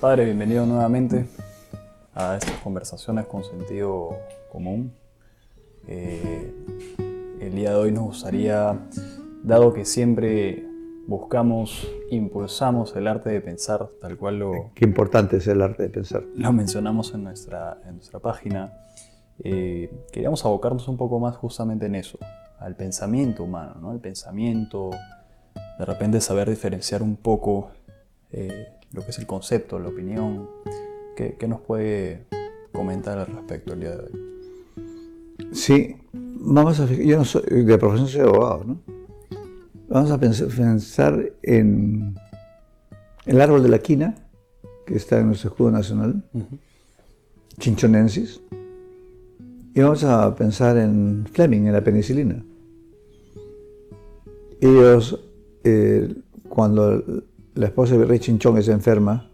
Padre, bienvenido nuevamente a estas conversaciones con sentido común. El día de hoy nos gustaría, dado que siempre buscamos, impulsamos el arte de pensar, tal cual Qué importante es el arte de pensar. lo mencionamos en nuestra página, queríamos abocarnos un poco más justamente en eso, al pensamiento humano, ¿no? El pensamiento, de repente saber diferenciar un poco lo que es el concepto, la opinión. ¿Qué nos puede comentar al respecto el día de hoy? Sí, yo no soy, de profesión soy abogado, ¿no? Vamos a pensar en el árbol de la quina, que está en nuestro escudo nacional, Chinchonensis, y vamos a pensar en Fleming, en la penicilina. Ellos, cuando la esposa de Rey Chinchón es enferma,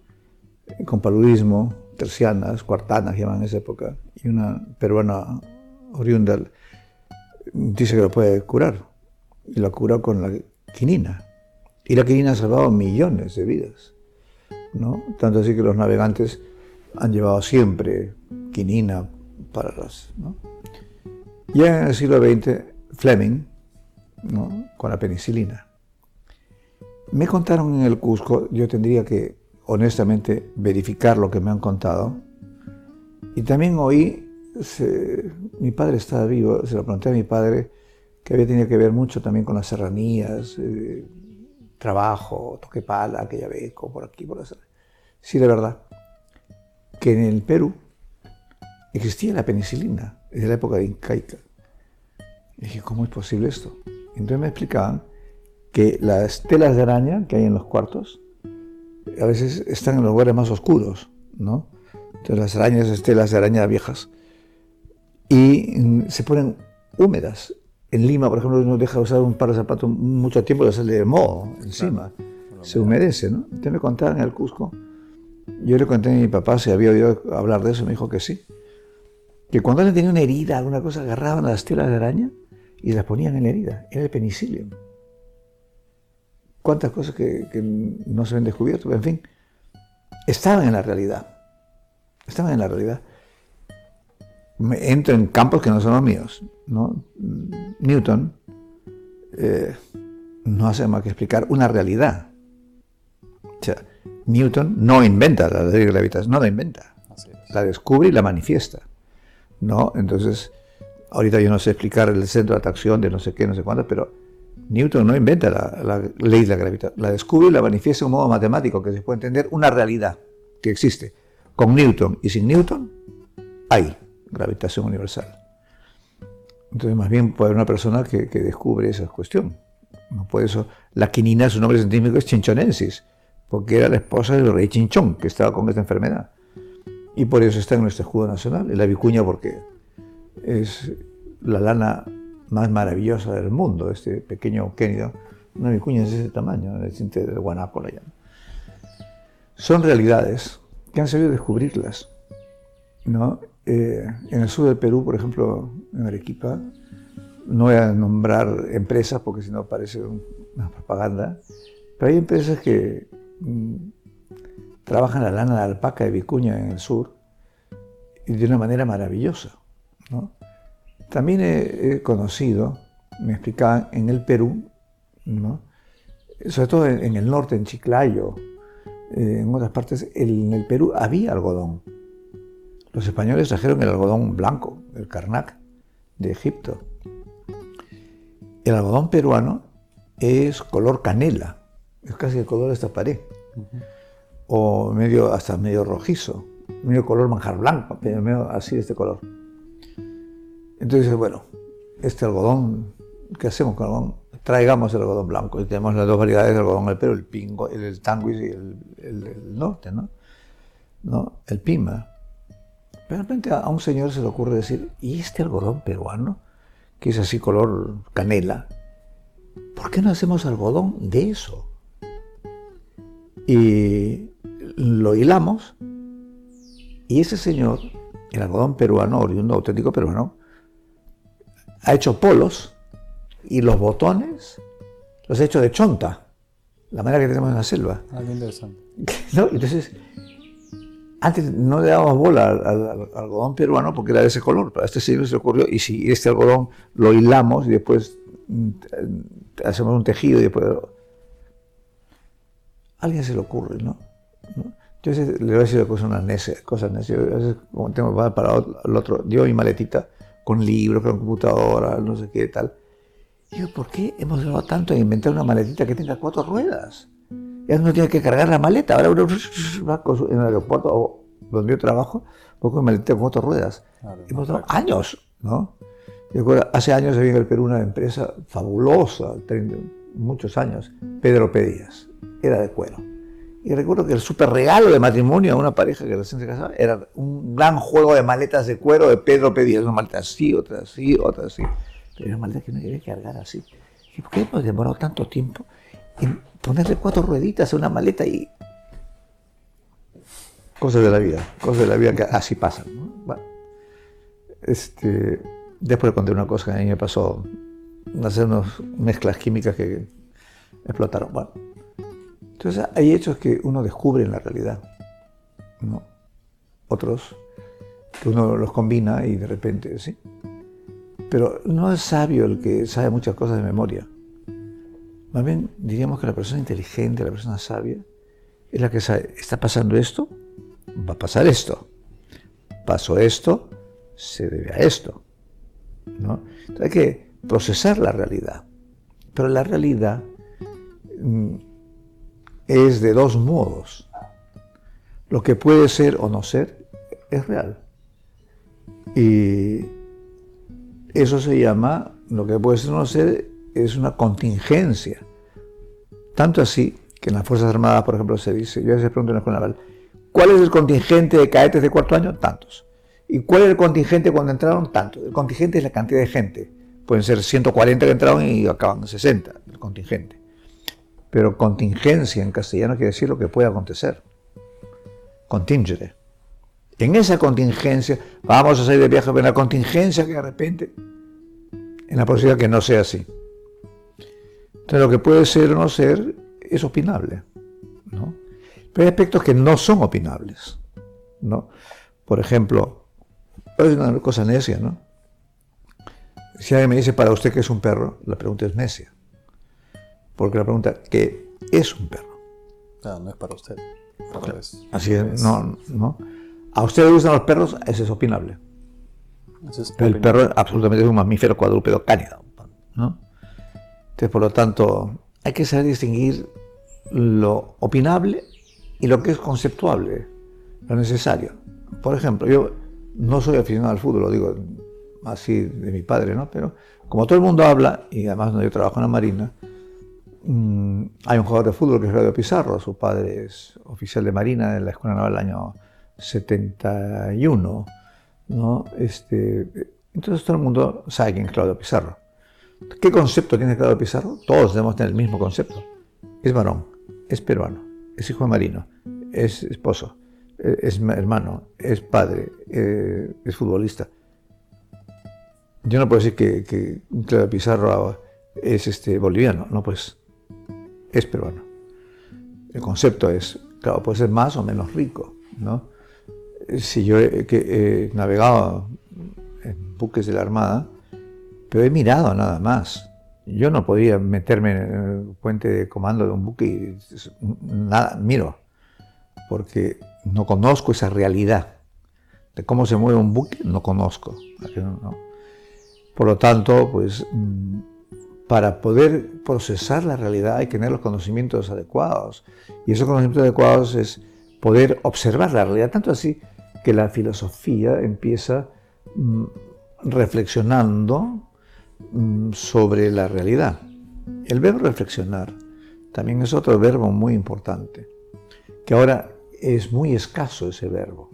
con paludismo, tercianas, cuartanas llaman en esa época, y una peruana oriunda dice que lo puede curar, y lo cura con la quinina. Y la quinina ha salvado millones de vidas, ¿no? Tanto así que los navegantes han llevado siempre quinina para las, ¿no? Ya en el siglo XX, Fleming, ¿no? Con la penicilina. Me contaron en el Cusco, yo tendría que honestamente verificar lo que me han contado, y también oí, mi padre estaba vivo, se lo pregunté a mi padre, que había tenido que ver mucho también con las serranías, trabajo, toque pala, que ya beco, por aquí, por allá. Sí, de verdad, que en el Perú existía la penicilina desde la época de incaica. Y dije, ¿cómo es posible esto? Entonces me explicaban que las telas de araña que hay en los cuartos a veces están en los lugares más oscuros, ¿no? Entonces las arañas, las telas de araña viejas, y se ponen húmedas. En Lima, por ejemplo, uno deja usar un par de zapatos mucho tiempo y le sale de moho encima, claro, se humedece, ¿no? Entonces me contaban en el Cusco, yo le conté a mi papá si había oído hablar de eso, me dijo que sí, que cuando alguien tenía una herida, alguna cosa, agarraban las telas de araña y las ponían en la herida, era el penicillium. Cuántas cosas que no se habían descubierto, en fin, estaban en la realidad. Estaban en la realidad. Me entro en campos que no son los míos, ¿no? Newton no hace más que explicar una realidad. O sea, Newton no inventa la ley de gravitación, no la inventa. La descubre y la manifiesta, ¿no? Entonces, ahorita yo no sé explicar el centro de atracción de no sé qué, no sé cuánto, pero Newton no inventa la ley de la gravitación, la descubre y la manifiesta de un modo matemático que se puede entender una realidad que existe. Con Newton y sin Newton hay gravitación universal. Entonces, más bien puede haber una persona que descubre esa cuestión. No por eso la quinina, su nombre científico es Chinchonensis, porque era la esposa del rey Chinchón, que estaba con esta enfermedad. Y por eso está en nuestro escudo nacional. Y la vicuña porque es la lana más maravillosa del mundo, este pequeño auquénido. Una vicuña es de ese tamaño, el tinte del guanaco la llaman. Son realidades que han sabido descubrirlas, ¿no? En el sur del Perú, por ejemplo, en Arequipa, no voy a nombrar empresas porque si no parece una propaganda, pero hay empresas que trabajan la lana de alpaca de vicuña en el sur y de una manera maravillosa, ¿no? También he conocido, me explicaban, en el Perú, ¿no? Sobre todo en el norte, en Chiclayo, en otras partes, en el Perú había algodón. Los españoles trajeron el algodón blanco, el karnak, de Egipto. El algodón peruano es color canela, es casi el color de esta pared, o hasta medio rojizo, medio color manjar blanco, medio así de este color. Entonces, bueno, este algodón, ¿qué hacemos con el algodón? Traigamos el algodón blanco. Y tenemos las dos variedades de algodón del Perú, el pingo, el tanguis y el norte, ¿no? El pima. Pero de repente a un señor se le ocurre decir, ¿y este algodón peruano, que es así color canela, por qué no hacemos algodón de eso? Y lo hilamos, y ese señor, el algodón peruano, oriundo auténtico peruano, ha hecho polos y los botones los ha hecho de chonta, la manera que tenemos en la selva. Ah, qué interesante. ¿No? Entonces, Antes no le dábamos bola al algodón peruano porque era de ese color, pero a este señor se le ocurrió, y si este algodón lo hilamos y después hacemos un tejido y después... A alguien se le ocurre, ¿no? Yo le voy a decir cosas necias. A veces, como tengo para el otro, llevo mi maletita con libros, con computadora, no sé qué tal. Y yo, ¿por qué hemos llevado tanto a inventar una maletita que tenga 4 ruedas? Ya no tiene que cargar la maleta. Ahora uno va en el aeropuerto o donde yo trabajo, pongo mi maleta con 4 ruedas. Claro, hemos dado años, ¿no? Yo recuerdo, hace años había en el Perú una empresa fabulosa, muchos años, Pedro Pedías, era de cuero. Y recuerdo que el súper regalo de matrimonio a una pareja que recién se casaba era un gran juego de maletas de cuero de Pedro Pedías, una maleta así, otra así, otra así. Pero era una maleta que no quería cargar así. ¿Y por qué hemos demorado tanto tiempo en ponerle 4 rueditas a una maleta y... Cosas de la vida que así pasan, ¿no? Bueno, después le conté una cosa que a mí me pasó, hacer unas mezclas químicas que explotaron. Bueno, entonces hay hechos que uno descubre en la realidad, ¿no? Otros que uno los combina y de repente, ¿sí? Pero no es sabio el que sabe muchas cosas de memoria. Más bien diríamos que la persona inteligente, la persona sabia, es la que sabe, está pasando esto, va a pasar esto. Pasó esto, se debe a esto, ¿no? Entonces hay que procesar la realidad. Pero la realidad es de 2 modos. Lo que puede ser o no ser es real. Y eso se llama, lo que puede ser o no ser, es una contingencia. Tanto así que en las Fuerzas Armadas, por ejemplo, se dice, yo a veces pregunto en la escuela naval, ¿cuál es el contingente de cadetes de 4º año? Tantos. ¿Y cuál es el contingente cuando entraron? Tantos. El contingente es la cantidad de gente. Pueden ser 140 que entraron y acaban en 60, el contingente. Pero contingencia en castellano quiere decir lo que puede acontecer. Contingere. En esa contingencia, vamos a salir de viaje, pero en la contingencia que de repente, en la posibilidad que no sea así. Entonces lo que puede ser o no ser es opinable, ¿no? Pero hay aspectos que no son opinables, ¿no? Por ejemplo, es una cosa necia, ¿no? Si alguien me dice, ¿para usted qué es un perro? La pregunta es necia. Porque la pregunta, ¿qué es un perro? No, no es para usted. Claro. Así es, no. ¿A usted le gustan los perros? Ese es opinable. Pero el perro absolutamente es un mamífero cuadrúpedo cánido, ¿no? Entonces, por lo tanto, hay que saber distinguir lo opinable y lo que es conceptuable, lo necesario. Por ejemplo, yo no soy aficionado al fútbol, lo digo así de mi padre, ¿no? Pero como todo el mundo habla, y además yo trabajo en la Marina, hay un jugador de fútbol que es Claudio Pizarro, su padre es oficial de Marina en la Escuela Naval del año 71, ¿no? Entonces todo el mundo sabe quién es Claudio Pizarro. ¿Qué concepto tiene Claudio Pizarro? Todos debemos tener el mismo concepto. Es varón, es peruano, es hijo de marino, es esposo, es hermano, es padre, es futbolista. Yo no puedo decir que Claudio Pizarro es boliviano, no, pues es peruano. El concepto es, claro, puede ser más o menos rico, ¿no? Si yo he navegado en buques de la Armada, pero he mirado nada más. Yo no podía meterme en el puente de comando de un buque y nada, miro, porque no conozco esa realidad. De cómo se mueve un buque, no conozco. ¿No? Por lo tanto, pues, para poder procesar la realidad hay que tener los conocimientos adecuados. Y esos conocimientos adecuados es poder observar la realidad. Tanto así que la filosofía empieza reflexionando sobre la realidad. El verbo reflexionar también es otro verbo muy importante, que ahora es muy escaso ese verbo,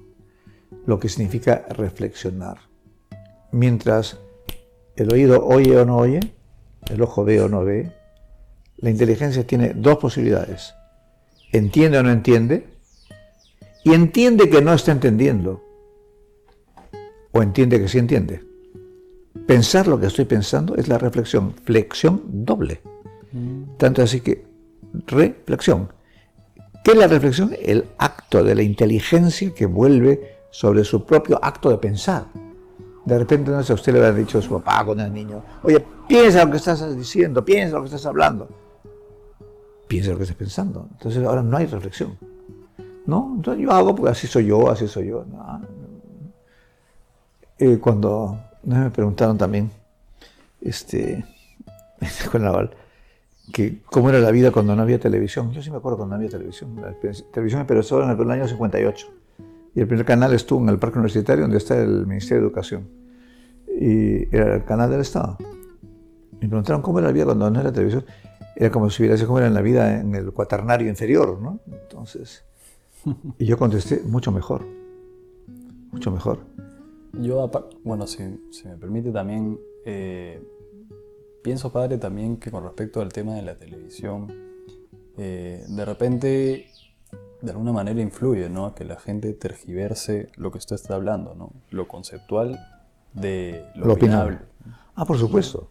lo que significa reflexionar. Mientras el oído oye o no oye, el ojo ve o no ve, la inteligencia tiene 2 posibilidades: entiende o no entiende, y entiende que no está entendiendo, o entiende que sí entiende. Pensar lo que estoy pensando es la reflexión, flexión doble. Tanto así que reflexión. ¿Qué es la reflexión? El acto de la inteligencia que vuelve sobre su propio acto de pensar. De repente, no sé, a usted le habrá dicho a su papá cuando era niño, oye, piensa lo que estás diciendo, piensa lo que estás hablando. Piensa lo que estás pensando. Entonces ahora no hay reflexión. ¿No? Entonces yo hago porque así soy yo, así soy yo. No. Cuando me preguntaron también, en la escuela naval, que cómo era la vida cuando no había televisión. Yo sí me acuerdo cuando no había televisión. La televisión empezó en el año 58. Y el primer canal estuvo en el Parque Universitario, donde está el Ministerio de Educación. Y era el canal del Estado. Me preguntaron cómo era la vida cuando no era televisión. Era como si hubiera sido cómo era la vida en el cuaternario inferior, ¿no? Entonces, y yo contesté, mucho mejor. Mucho mejor. Yo, bueno, si me permite también, pienso, padre, también que con respecto al tema de la televisión, de repente, de alguna manera influye, ¿no? Que la gente tergiverse lo que usted está hablando, ¿no? Lo conceptual de lo opinable. Ah, por supuesto.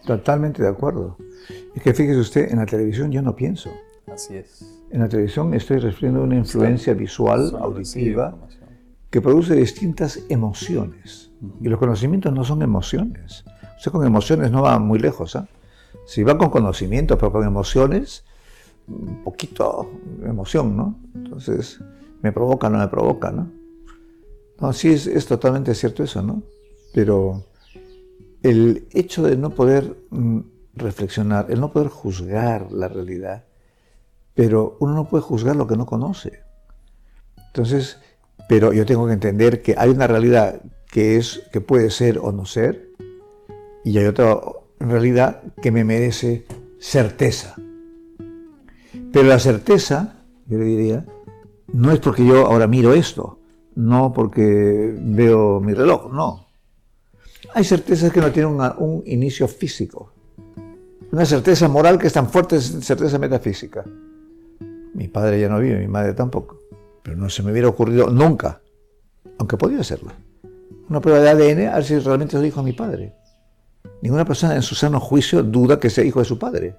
Totalmente de acuerdo. Es que fíjese usted, en la televisión yo no pienso. Así es. En la televisión estoy recibiendo una influencia visual, auditiva, que produce distintas emociones. Y los conocimientos no son emociones. Usted con emociones no va muy lejos, ¿eh? Si va con conocimientos, pero con emociones, un poquito de emoción, ¿no? Entonces, me provoca, no me provoca, ¿no? No, sí es totalmente cierto eso, ¿no? Pero el hecho de no poder reflexionar, el no poder juzgar la realidad, pero uno no puede juzgar lo que no conoce. Entonces, pero yo tengo que entender que hay una realidad que puede ser o no ser, y hay otra realidad que me merece certeza. Pero la certeza, yo le diría, no es porque yo ahora miro esto, no porque veo mi reloj, no. Hay certezas que no tienen un inicio físico. Una certeza moral que es tan fuerte, es certeza metafísica. Mi padre ya no vive, mi madre tampoco. Pero no se me hubiera ocurrido nunca, aunque podía hacerlo, una prueba de ADN a ver si realmente soy hijo de mi padre. Ninguna persona en su sano juicio duda que sea hijo de su padre.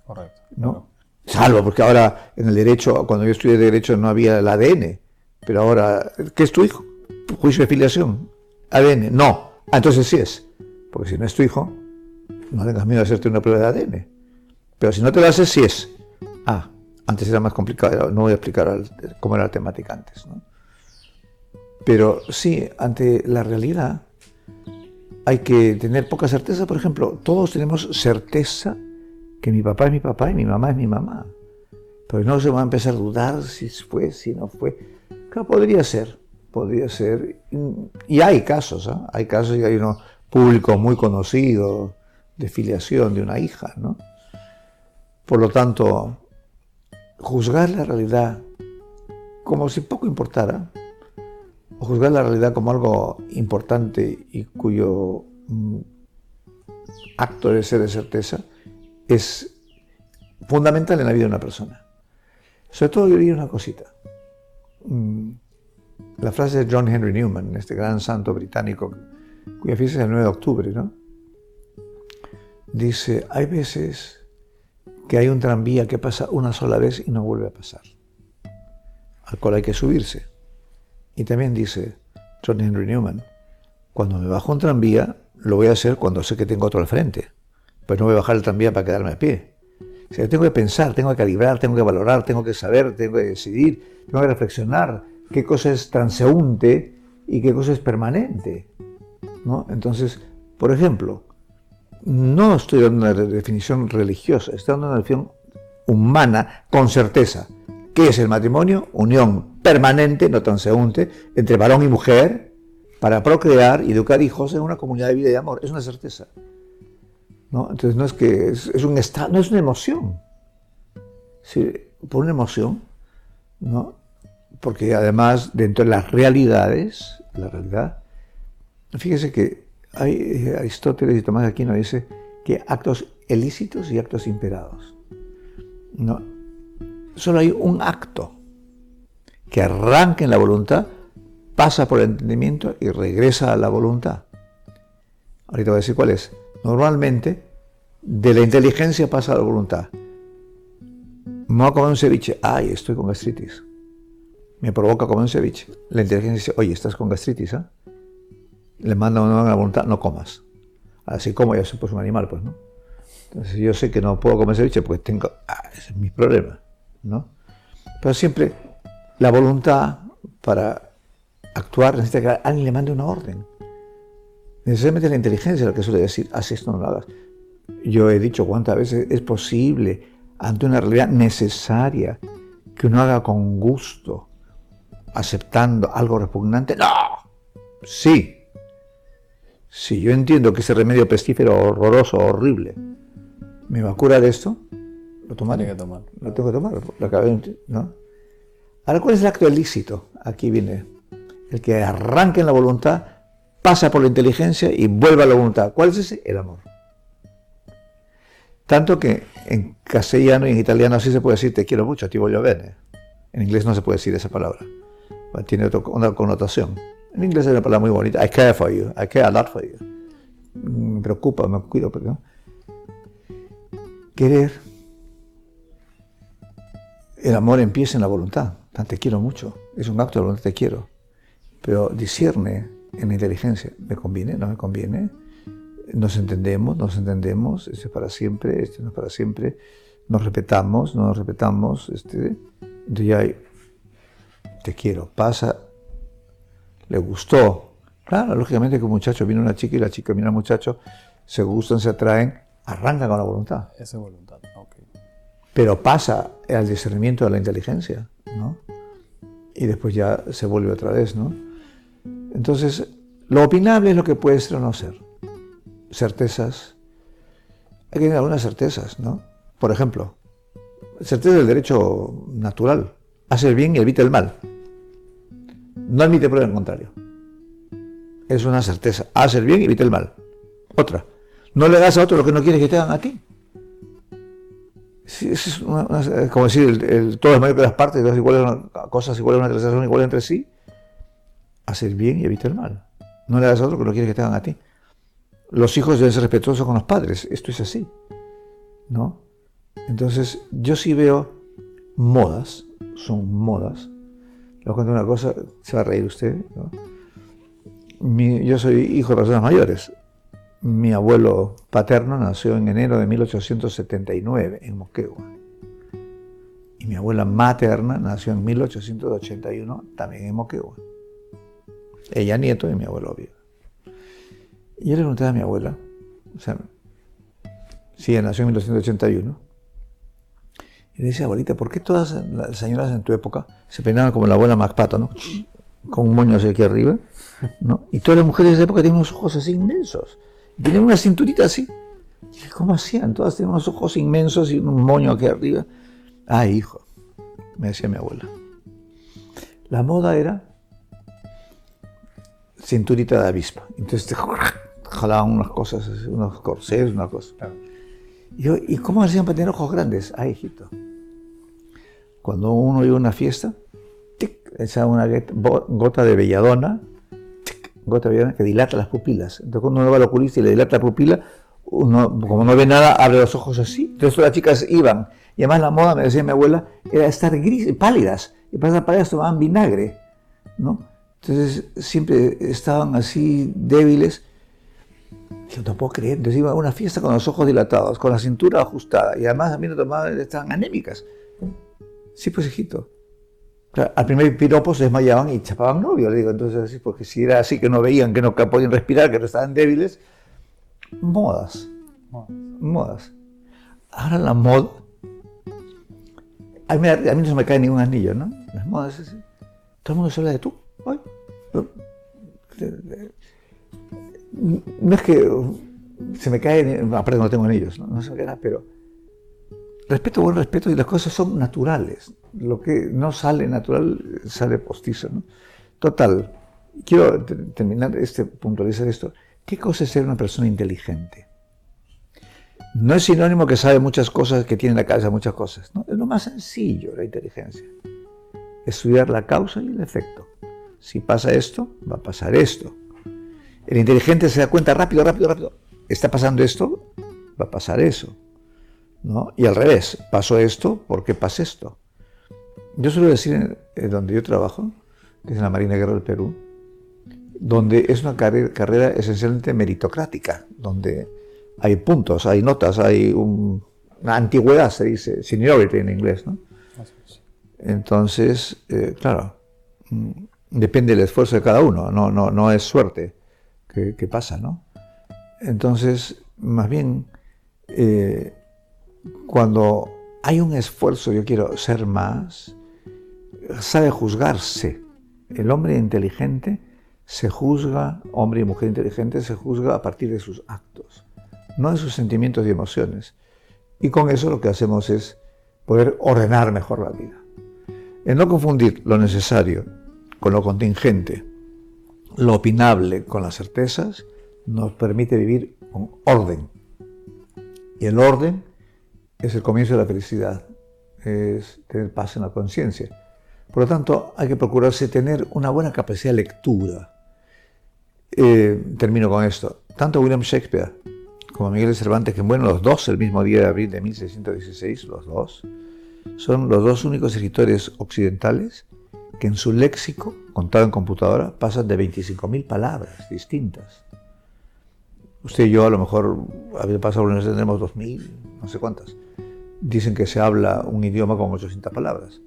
Correcto. ¿No? Claro. Salvo porque ahora en el derecho, cuando yo estudié derecho no había el ADN. Pero ahora, ¿qué es tu hijo? Juicio de filiación. ADN, no. Ah, entonces sí es. Porque si no es tu hijo, no tengas miedo de hacerte una prueba de ADN. Pero si no te lo haces, sí es. Ah, antes era más complicado. No voy a explicar cómo era la temática antes, ¿no? Pero sí, ante la realidad hay que tener poca certeza. Por ejemplo, todos tenemos certeza que mi papá es mi papá y mi mamá es mi mamá. Pero no se va a empezar a dudar si fue, si no fue. Claro, podría ser. Y hay casos, ¿eh? Hay casos y hay uno público muy conocido de filiación de una hija, ¿no? Por lo tanto, juzgar la realidad como si poco importara, o juzgar la realidad como algo importante y cuyo acto debe ser de certeza, es fundamental en la vida de una persona. Sobre todo yo diría una cosita. La frase de John Henry Newman, este gran santo británico, cuya fiesta es el 9 de octubre, ¿no? Dice, hay veces que hay un tranvía que pasa una sola vez y no vuelve a pasar, al cual hay que subirse. Y también dice John Henry Newman, cuando me bajo un tranvía, lo voy a hacer cuando sé que tengo otro al frente. Pues no voy a bajar el tranvía para quedarme a pie. O sea, tengo que pensar, tengo que calibrar, tengo que valorar, tengo que saber, tengo que decidir, tengo que reflexionar qué cosa es transeúnte y qué cosa es permanente, ¿no? Entonces, por ejemplo, no estoy dando una definición religiosa, estoy dando una definición humana con certeza. ¿Qué es el matrimonio? Unión permanente, no transeúnte, entre varón y mujer para procrear y educar hijos en una comunidad de vida y de amor. Es una certeza, ¿no? Entonces no es que es un estado, no es una emoción. Sí, por una emoción, ¿no? Porque además dentro de las realidades, la realidad, fíjese que hay Aristóteles y Tomás de Aquino dice que actos ilícitos y actos imperados. No, solo hay un acto que arranca en la voluntad, pasa por el entendimiento y regresa a la voluntad. Ahorita voy a decir cuál es. Normalmente, de la inteligencia pasa a la voluntad. Me voy a comer un ceviche. Ay, estoy con gastritis. Me provoca comer un ceviche. La inteligencia dice, oye, estás con gastritis, ¿eh? Le manda una voluntad, no comas. Así como ya soy pues un animal, pues, ¿no? Entonces yo sé que no puedo comer ceviche porque tengo... ese es mi problema, ¿no? Pero siempre la voluntad para actuar necesita que alguien le mande una orden. Necesariamente la inteligencia es la que suele decir, haz esto, no lo hagas. Yo he dicho cuántas veces es posible, ante una realidad necesaria, que uno haga con gusto, aceptando algo repugnante. ¡No! Sí. Si yo entiendo que ese remedio pestífero horroroso, horrible, me va a curar esto, lo tomaré. Tiene que tomar. Lo tengo que tomar, lo acabé, ¿no? Ahora, ¿cuál es el acto ilícito? Aquí viene el que arranca en la voluntad, pasa por la inteligencia y vuelve a la voluntad. ¿Cuál es ese? El amor. Tanto que en castellano y en italiano así se puede decir te quiero mucho, ti voglio bene. En inglés no se puede decir esa palabra. Tiene una connotación. En inglés es una palabra muy bonita. I care for you. I care a lot for you. Me preocupa, me cuido. ¿No? Querer. El amor empieza en la voluntad. Te quiero mucho. Es un acto de voluntad, te quiero. Pero discierne en la inteligencia. ¿Me conviene? ¿No me conviene? Nos entendemos. Esto es para siempre, esto no es para siempre. Nos respetamos, no nos respetamos. Entonces ya hay, te quiero. Pasa. Le gustó. Claro, lógicamente que un muchacho viene una chica y la chica viene al muchacho, se gustan, se atraen, arrancan con la voluntad. Esa es voluntad, ok. Pero pasa al discernimiento de la inteligencia, ¿no? Y después ya se vuelve otra vez, ¿no? Entonces, lo opinable es lo que puede ser o no ser. Certezas. Hay que tener algunas certezas, ¿no? Por ejemplo, certeza del derecho natural. Hace el bien y evita el mal. No admite prueba en contrario. Es una certeza. Haz el bien y evita el mal. Otra. No le das a otro lo que no quieres que te hagan a ti. Sí, es como decir, todo es mayor que las partes, dos iguales, cosas iguales una entre sí son iguales entre sí. Haz el bien y evita el mal. No le das a otro que no quieres que te hagan a ti. Los hijos deben ser respetuosos con los padres. Esto es así, ¿no? Entonces, yo sí veo modas. Son modas. Le voy a contar una cosa, se va a reír usted, ¿no? Yo soy hijo de personas mayores. Mi abuelo paterno nació en enero de 1879 en Moquegua. Y mi abuela materna nació en 1881 también en Moquegua. Ella nieto y mi abuelo vivo. Y yo le pregunté a mi abuela, o sea, sí, ella nació en 1981, y le decía, abuelita, ¿por qué todas las señoras en tu época se peinaban como la abuela MacPato, ¿no? Con un moño hacia aquí arriba, ¿no? Y todas las mujeres de esa época tenían unos ojos así inmensos, y tenían una cinturita así. Y dije, ¿cómo hacían? Todas tenían unos ojos inmensos y un moño aquí arriba. Ay, hijo, me decía mi abuela. La moda era cinturita de avispa. Entonces te jalaban unas cosas, unos corsés, una cosa. Claro. Y yo, ¿y cómo hacían para tener ojos grandes? Ay, hijito. Cuando uno iba a una fiesta, tic, echaba una gota de belladona, tic, gota de belladona que dilata las pupilas. Entonces cuando uno va al oculista y le dilata la pupila, uno, como no ve nada, abre los ojos así. Entonces todas las chicas iban. Y además la moda, me decía mi abuela, era estar pálidas. Y para estar pálidas tomaban vinagre, ¿no? Entonces siempre estaban así débiles. Yo no puedo creer. Entonces iba a una fiesta con los ojos dilatados, con la cintura ajustada. Y además a mí no tomaban, estaban anémicas. Sí, pues hijito. Claro, al primer piropo se desmayaban y chapaban novio, le digo. Entonces así, porque si era así que no veían, que no podían respirar, que no estaban débiles. Modas. Modas. Ahora la moda. A mí no se me cae ningún anillo, ¿no? Las modas es así. Todo el mundo se habla de tú. Ay. No es que se me cae, aparte no tengo anillos, no se me cae nada, pero respeto, buen respeto, y las cosas son naturales. Lo que no sale natural sale postizo, ¿no? Total, quiero terminar puntualizar esto. ¿Qué cosa es ser una persona inteligente? No es sinónimo que sabe muchas cosas, que tiene en la cabeza muchas cosas, ¿no? Es lo más sencillo, la inteligencia. Estudiar la causa y el efecto. Si pasa esto, va a pasar esto. El inteligente se da cuenta rápido. Está pasando esto, va a pasar eso. ¿no? Y al revés, pasó esto, ¿por qué pasa esto? Yo suelo decir, donde yo trabajo, que es en la Marina de Guerra del Perú, donde es una carrera esencialmente meritocrática, donde hay puntos, hay notas, hay una antigüedad, se dice, seniority en inglés, ¿no? Entonces, claro, depende del esfuerzo de cada uno, no es suerte que pasa, ¿no? Entonces, más bien, cuando hay un esfuerzo, yo quiero ser más, sabe juzgarse. El hombre inteligente se juzga, hombre y mujer inteligente se juzga a partir de sus actos, no de sus sentimientos y emociones. Y con eso lo que hacemos es poder ordenar mejor la vida. En no confundir lo necesario con lo contingente, lo opinable con las certezas, nos permite vivir con orden. Y el orden es el comienzo de la felicidad, es tener paz en la conciencia. Por lo tanto, hay que procurarse tener una buena capacidad de lectura. Termino con esto. Tanto William Shakespeare como Miguel de Cervantes, que bueno, los dos el mismo día de abril de 1616, los dos, son los dos únicos escritores occidentales que en su léxico, contado en computadora, pasan de 25.000 palabras distintas. Usted y yo a lo mejor, a veces pasa, tenemos 2.000, no sé cuántas. Dicen que se habla un idioma con 800 palabras.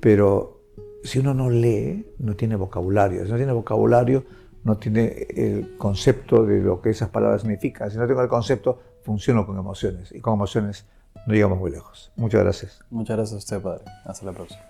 Pero si uno no lee, no tiene vocabulario. Si no tiene vocabulario, no tiene el concepto de lo que esas palabras significan. Si no tengo el concepto, funciono con emociones. Y con emociones no llegamos muy lejos. Muchas gracias. Muchas gracias a usted, padre. Hasta la próxima.